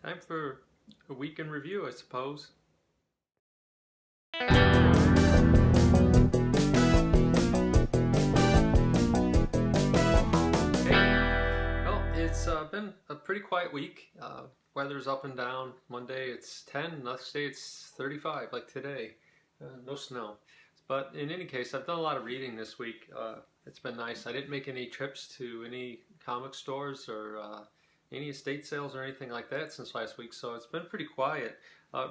Time for a week in review, I suppose. Well, it's been a pretty quiet week. Weather's up and down. One day it's 10, next day it's 35, like today. No snow. But in any case, I've done a lot of reading this week. It's been nice. I didn't make any trips to any comic stores or any estate sales or anything like that since last week, so it's been pretty quiet.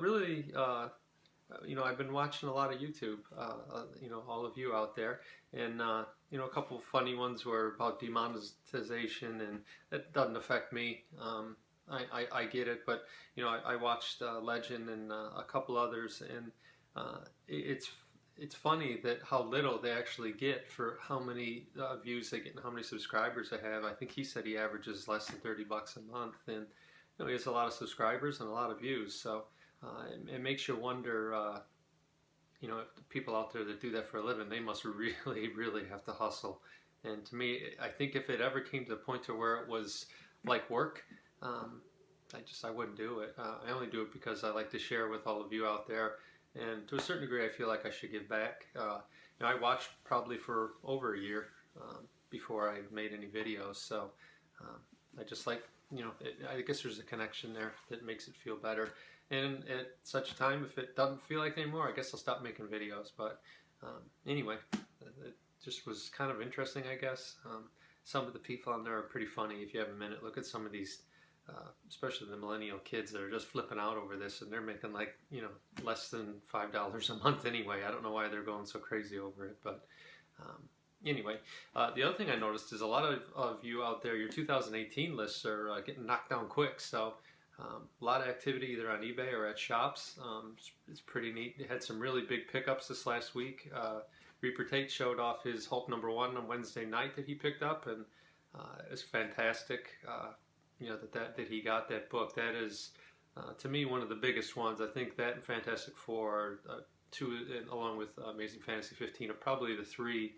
Really, I've been watching a lot of YouTube, all of you out there, and a couple of funny ones were about demonetization, and it doesn't affect me. I get it, but I watched Legend and a couple others, and it's funny that how little they actually get for how many views they get and how many subscribers they have. I think he said he averages less than $30 a month, and he has a lot of subscribers and a lot of views, so. It makes you wonder, if the people out there that do that for a living, they must really, really have to hustle. And to me, I think if it ever came to the point to where it was like work, I wouldn't do it. I only do it because I like to share with all of you out there. And to a certain degree, I feel like I should give back. I watched probably for over a year before I made any videos. So I just like, I guess there's a connection there that makes it feel better. And at such a time, if it doesn't feel like it anymore, I guess I'll stop making videos. But anyway, it just was kind of interesting, I guess. Some of the people on there are pretty funny. If you have a minute, look at some of these, especially the millennial kids that are just flipping out over this, and they're making like, less than $5 a month anyway. I don't know why they're going so crazy over it, but anyway, the other thing I noticed is a lot of you out there, your 2018 lists are getting knocked down quick. So a lot of activity either on eBay or at shops. It's pretty neat. They had some really big pickups this last week. Reaper Tate showed off his Hulk #1 on Wednesday night that he picked up, and it's fantastic. That he got that book. That is, to me, one of the biggest ones. I think that and Fantastic Four, two, along with Amazing Fantasy 15, are probably the three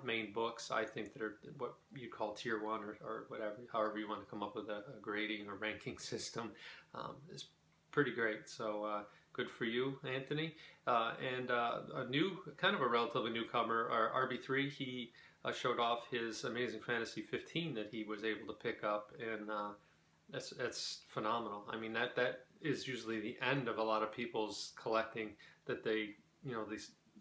main books I think that are what you call tier one or whatever, however you want to come up with a grading or ranking system. Is pretty great. So good for you, Anthony. And a new, kind of a relatively newcomer, RB3. He showed off his Amazing Fantasy 15 that he was able to pick up, and that's phenomenal. I mean, that is usually the end of a lot of people's collecting, that they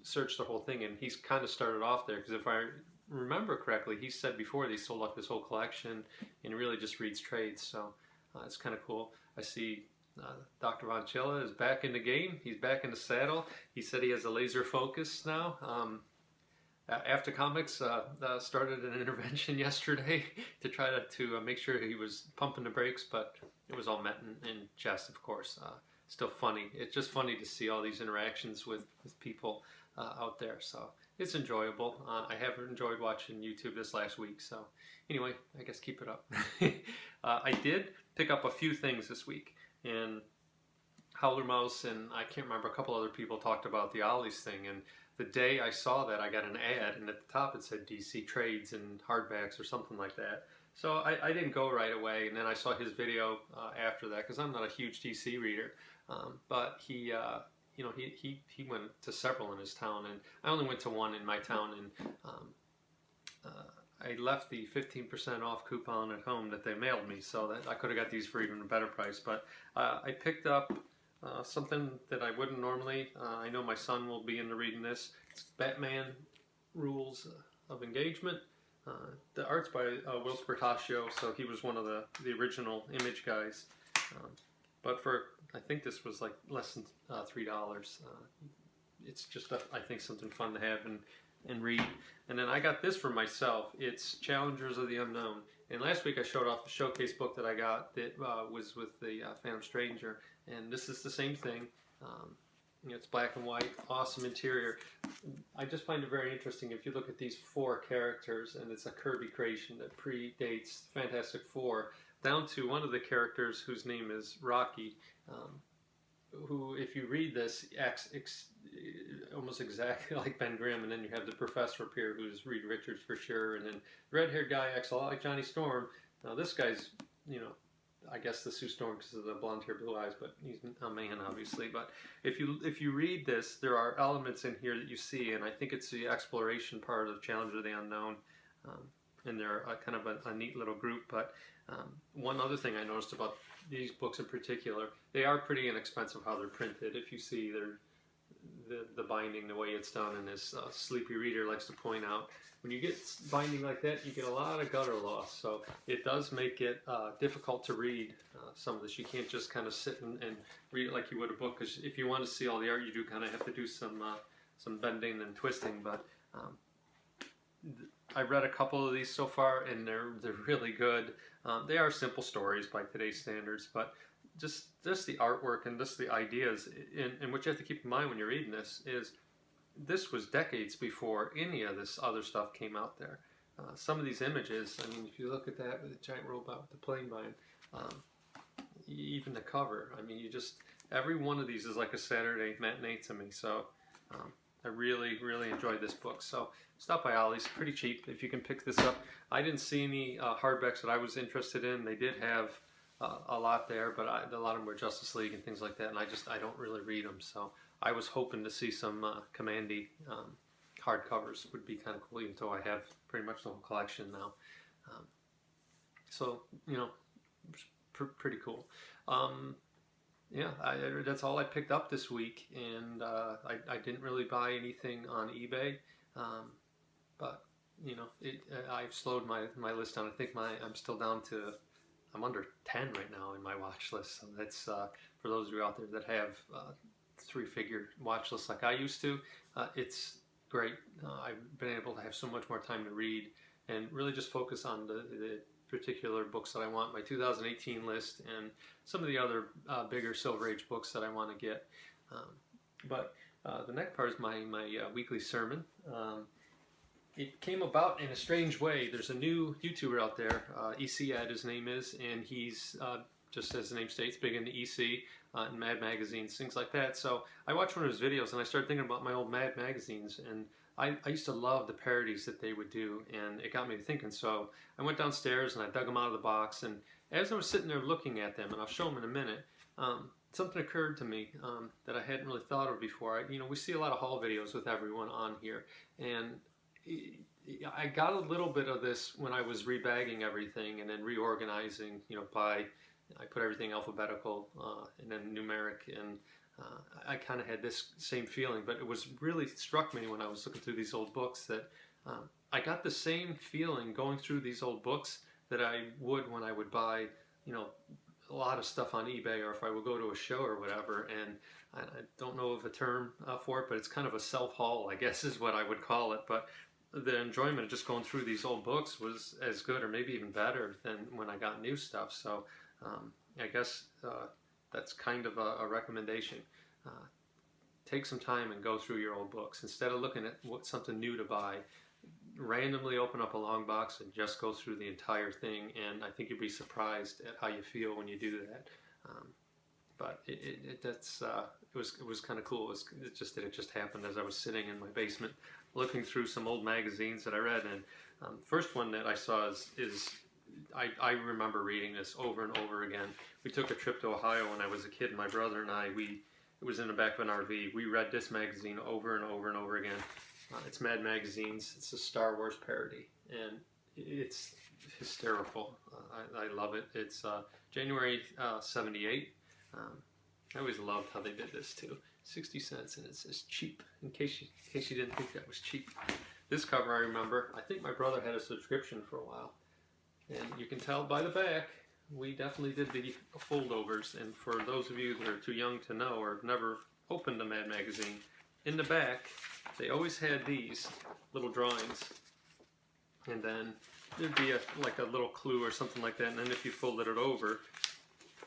search the whole thing, and he's kind of started off there, because if I remember correctly, he said before they sold off his whole collection and he really just reads trades, so it's kind of cool. I see Dr. Von Chilla is back in the game. He's back in the saddle. He said he has a laser focus now. After Comics started an intervention yesterday to try to make sure he was pumping the brakes, but it was all met in jest, of course. Still funny. It's just funny to see all these interactions with people out there, so it's enjoyable. I have enjoyed watching YouTube this last week, so anyway, I guess keep it up. I did pick up a few things this week, and Howler Mouse and I can't remember, a couple other people talked about the Ollie's thing, and the day I saw that, I got an ad, and at the top it said DC Trades and hardbacks or something like that. So I didn't go right away, and then I saw his video after that, because I'm not a huge DC reader, but he went to several in his town, and I only went to one in my town, and I left the 15% off coupon at home that they mailed me, so that I could have got these for even a better price. But I picked up something that I wouldn't normally. I know my son will be into reading this. It's Batman Rules of Engagement. The art's by Will Spertaccio, so he was one of the original Image guys. But for, I think this was like less than $3. It's just, I think, something fun to have and read. And then I got this for myself. It's Challengers of the Unknown. And last week I showed off the showcase book that I got that was with the Phantom Stranger. And this is the same thing. It's black and white, awesome interior. I just find it very interesting if you look at these four characters, and it's a Kirby creation that predates Fantastic Four, down to one of the characters whose name is Rocky, who, if you read this, acts almost exactly like Ben Grimm, and then you have the professor up here, who's Reed Richards for sure, and then the red-haired guy acts a lot like Johnny Storm. Now this guy's, I guess the Sue Storm because of the blonde hair, blue eyes, but he's a man, obviously. But if you read this, there are elements in here that you see, and I think it's the exploration part of Challenge of the Unknown, and they're kind of a neat little group. But one other thing I noticed about these books in particular, they are pretty inexpensive how they're printed. If you see the binding, the way it's done, and as Sleepy Reader likes to point out, when you get binding like that, you get a lot of gutter loss. So it does make it difficult to read some of this. You can't just kind of sit and read it like you would a book, because if you want to see all the art, you do kind of have to do some bending and twisting. But I read a couple of these so far, and they're really good. They are simple stories by today's standards, but just the artwork and just the ideas, and what you have to keep in mind when you're reading this was decades before any of this other stuff came out there. Some of these images, I mean, if you look at that with the giant robot with the plane vine, even the cover, I mean, every one of these is like a Saturday matinee to me. So I really, really enjoyed this book. So stop by Ollie's, pretty cheap if you can pick this up. I didn't see any hardbacks that I was interested in. They did have a lot there, but a lot of them were Justice League and things like that, and I don't really read them. So I was hoping to see some Commandy hardcovers. Would be kind of cool, even though I have pretty much the whole collection now. So, you know, pretty cool. Yeah, that's all I picked up this week, and I didn't really buy anything on eBay, but you know, I've slowed my list down. I think I'm under 10 right now in my watch list. So that's for those of you out there that have 3-figure watch lists like I used to. It's great. I've been able to have so much more time to read and really just focus on the particular books that I want, my 2018 list, and some of the other bigger Silver Age books that I want to get. But the next part is my weekly sermon. It came about in a strange way. There's a new YouTuber out there, EC his name is, and he's, just as the name states, big into EC and Mad magazines, things like that. So I watched one of his videos and I started thinking about my old Mad magazines, and I used to love the parodies that they would do, and it got me to thinking. So I went downstairs and I dug them out of the box, and as I was sitting there looking at them, and I'll show them in a minute, something occurred to me that I hadn't really thought of before. You know, we see a lot of haul videos with everyone on here, and I got a little bit of this when I was rebagging everything and then reorganizing, you know, I put everything alphabetical and then numeric, and I kind of had this same feeling, but it was really struck me when I was looking through these old books that I got the same feeling going through these old books that I would when I would buy, you know, a lot of stuff on eBay, or if I would go to a show or whatever. And I don't know of a term for it, but it's kind of a self-haul, I guess is what I would call it. But the enjoyment of just going through these old books was as good, or maybe even better, than when I got new stuff. So I guess that's kind of a recommendation. Take some time and go through your old books. Instead of looking at something new to buy, randomly open up a long box and just go through the entire thing, and I think you'd be surprised at how you feel when you do that. But it was kind of cool. It just happened as I was sitting in my basement looking through some old magazines that I read, and first one that I saw is I remember reading this over and over again. We took a trip to Ohio when I was a kid, and my brother and I, it was in the back of an RV. We read this magazine over and over and over again. It's Mad Magazines. It's a Star Wars parody, and it's hysterical. I love it. It's January 78. I always loved how they did this too. 60 cents, and it says cheap, in case you didn't think that was cheap. This cover I remember. I think my brother had a subscription for a while, and you can tell by the back, we definitely did the foldovers. And for those of you that are too young to know or have never opened a Mad magazine, in the back they always had these little drawings, and then there'd be like a little clue or something like that, and then if you folded it over,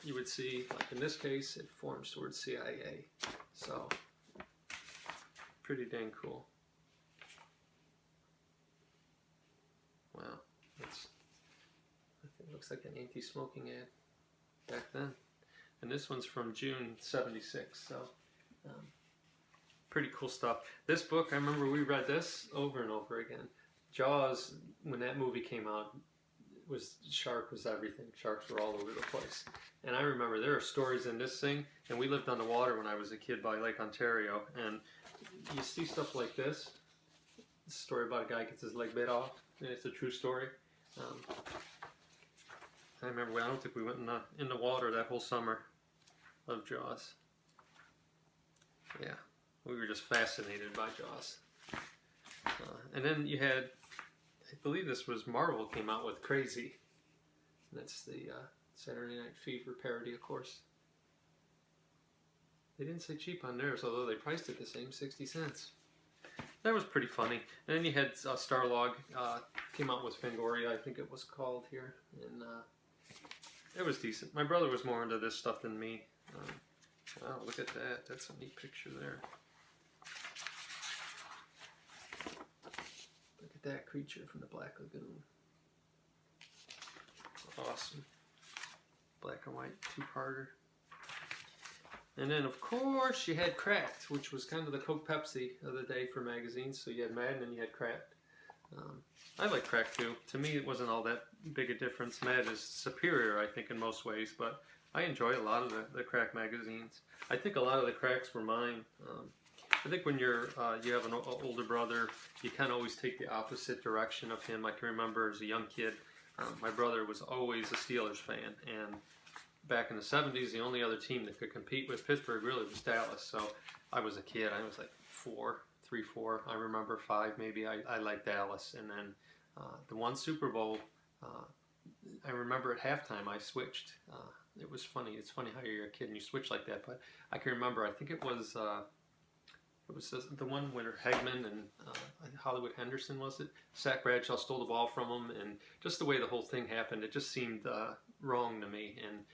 you would see, like in this case, it forms towards CIA. So, pretty dang cool. Wow, I think it looks like an anti-smoking ad back then. And this one's from June '76, so pretty cool stuff. This book, I remember we read this over and over again. Jaws, when that movie came out, shark was everything. Sharks were all over the place. And I remember there are stories in this thing, and we lived on the water when I was a kid by Lake Ontario, and you see stuff like this. It's a story about a guy gets his leg bit off, and it's a true story. I remember, I don't think we went in the water that whole summer of Jaws. Yeah, we were just fascinated by Jaws. And then you had, I believe this was Marvel came out with Crazy. That's the Saturday Night Fever parody, of course. They didn't say cheap on theirs, although they priced it the same, 60 cents. That was pretty funny. And then you had Starlog came out with Fangoria, I think it was called here. And it was decent. My brother was more into this stuff than me. Wow, look at that. That's a neat picture there. Look at that creature from the Black Lagoon. Awesome. Black and white two-parter. And then, of course, you had Cracked, which was kind of the Coke Pepsi of the day for magazines. So you had Mad and then you had Cracked. I like Cracked too. To me, it wasn't all that big a difference. Mad is superior, I think, in most ways, but I enjoy a lot of the Crack magazines. I think a lot of the Cracks were mine. I think when you have an older brother, you kind of always take the opposite direction of him. I can remember as a young kid, my brother was always a Steelers fan, and back in the 70s, the only other team that could compete with Pittsburgh really was Dallas. So I was a kid. I was like 3, 4. I remember 5 maybe. I liked Dallas, and then the one Super Bowl. I remember at halftime I switched. It was funny. It's funny how you're a kid and you switch like that. But I can remember. I think it was the one where Hegman and Hollywood Henderson, was it? Zach Bradshaw stole the ball from him, and just the way the whole thing happened, it just seemed wrong to me. And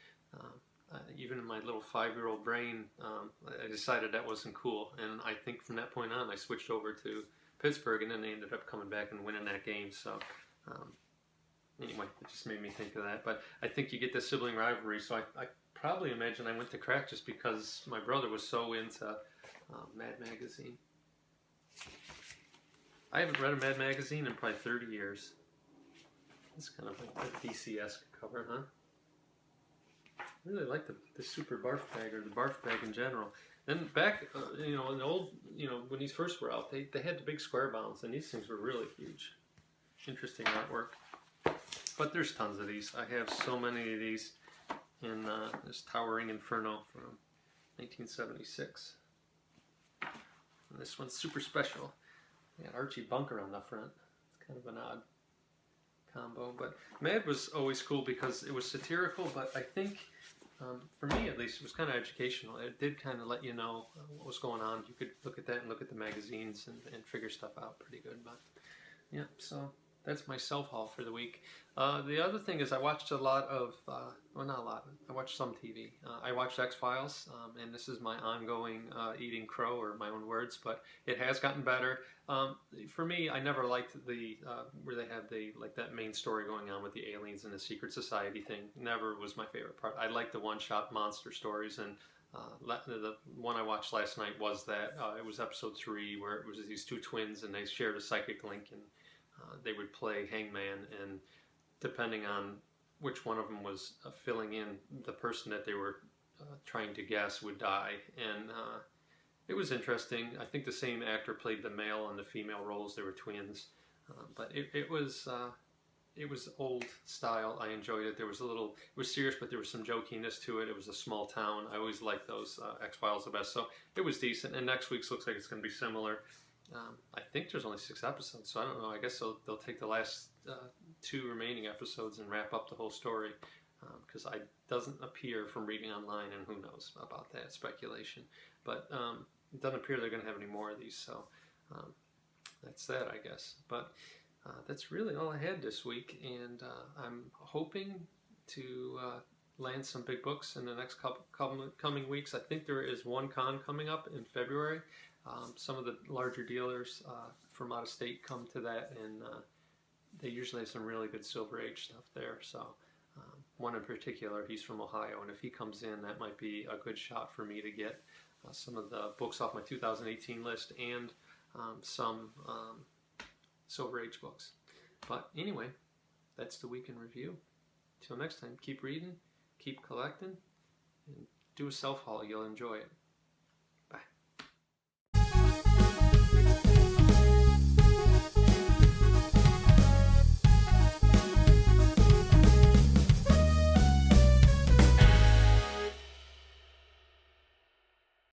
even in my little 5-year-old brain, I decided that wasn't cool. And I think from that point on, I switched over to Pittsburgh, and then they ended up coming back and winning that game. So anyway, it just made me think of that. But I think you get the sibling rivalry, so I probably imagine I went to Crack just because my brother was so into Mad Magazine. I haven't read a Mad Magazine in probably 30 years. It's kind of like a DC-esque cover, huh? I really like the Super Barf Bag, or the Barf Bag in general. Then back, in the old, when these first were out, they had the big square bounds, and these things were really huge. Interesting artwork. But there's tons of these. I have so many of these in this Towering Inferno from 1976. And this one's super special. Yeah, Archie Bunker on the front. It's kind of an odd combo. But Mad was always cool because it was satirical, but I think, for me at least, it was kind of educational. It did kind of let you know what was going on. You could look at that and look at the magazines and figure stuff out pretty good. But yeah, so that's my self-haul for the week. The other thing is I watched a lot of, well, not a lot, I watched some TV. I watched X-Files, and this is my ongoing eating crow, or my own words, but it has gotten better. For me, I never liked the, where they have that main story going on with the aliens and the secret society thing. Never was my favorite part. I like the one-shot monster stories, and the one I watched last night was that. It was episode 3, where it was these two twins, and they shared a psychic link, and they would play hangman, and depending on which one of them was filling in, the person that they were trying to guess would die. And it was interesting. I think the same actor played the male and the female roles. They were twins, but it was old style. I enjoyed it. There was it was serious, but there was some jokiness to it. It was a small town. I always liked those X-Files the best, so it was decent. And next week's looks like it's going to be similar. I think there's only 6 episodes, so I don't know. I guess they'll take the last 2 remaining episodes and wrap up the whole story, because it doesn't appear from reading online, and who knows about that, speculation. But it doesn't appear they're going to have any more of these, so that's that, I guess. But that's really all I had this week, and I'm hoping to land some big books in the next coming weeks. I think there is one con coming up in February. Some of the larger dealers from out of state come to that, and they usually have some really good Silver Age stuff there. So one in particular, he's from Ohio, and if he comes in, that might be a good shot for me to get some of the books off my 2018 list, and some Silver Age books. But anyway, that's the week in review. Till next time, keep reading, keep collecting, and do a self-haul. You'll enjoy it.